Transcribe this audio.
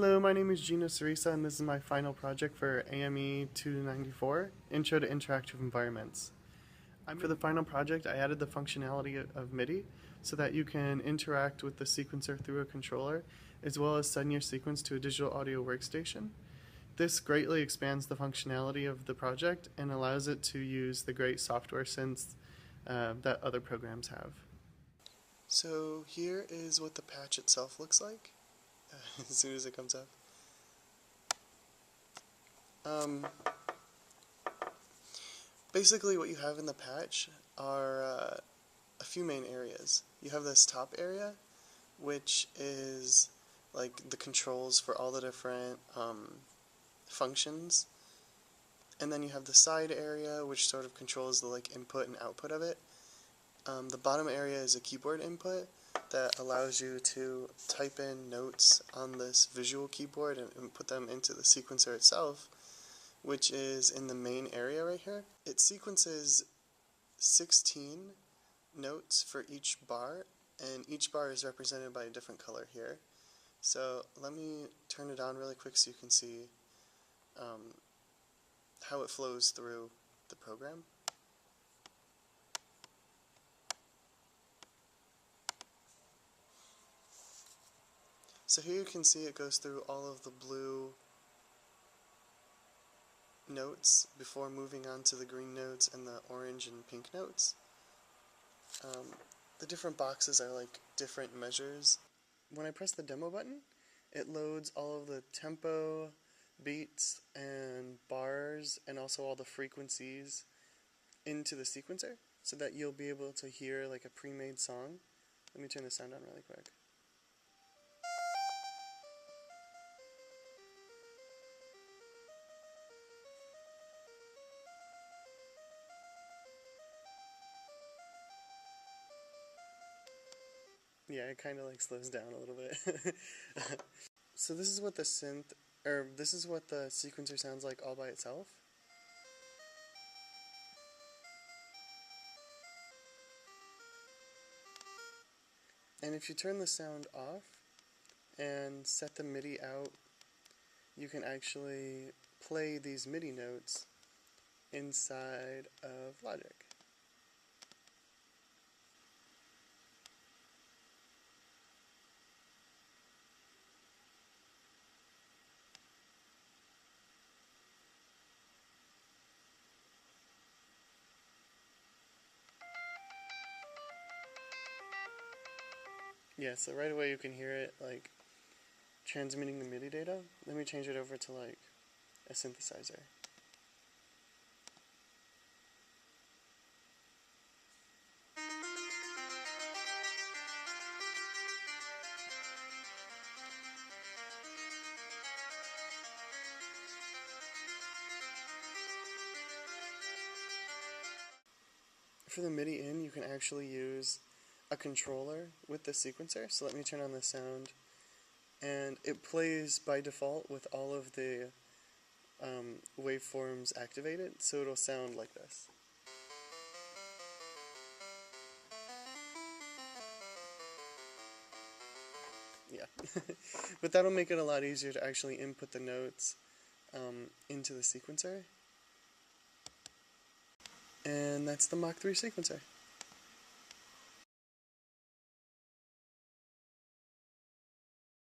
Hello, my name is Gina Cerisa, and this is my final project for AME 294, Intro to Interactive Environments. For the final project, I added the functionality of MIDI so that you can interact with the sequencer through a controller, as well as send your sequence to a digital audio workstation. This greatly expands the functionality of the project and allows it to use the great software synths that other programs have. So here is what the patch itself looks like. As soon as it comes up. Basically what you have in the patch are a few main areas. You have this top area, which is like the controls for all the different functions, and then you have the side area, which sort of controls the input and output of it. The bottom area is a keyboard input that allows you to type in notes on this visual keyboard and put them into the sequencer itself, which is in the main area right here. It sequences 16 notes for each bar, and each bar is represented by a different color here. So let me turn it on really quick so you can see how it flows through the program. So here you can see it goes through all of the blue notes before moving on to the green notes and the orange and pink notes. The different boxes are like different measures. When I press the demo button, it loads all of the tempo, beats, and bars, and also all the frequencies into the sequencer so that you'll be able to hear like a pre-made song. Let me turn the sound on really quick. Yeah, it kind of slows down a little bit. So this is what the sequencer sounds like all by itself. And if you turn the sound off and set the MIDI out, you can actually play these MIDI notes inside of Logic. Yeah, so right away you can hear it transmitting the MIDI data. Let me change it over to a synthesizer. For the MIDI in, you can actually use a controller with the sequencer. So let me turn on the sound, and it plays by default with all of the waveforms activated, so it'll sound like this. Yeah, but that'll make it a lot easier to actually input the notes into the sequencer. And that's the Mach 3 sequencer.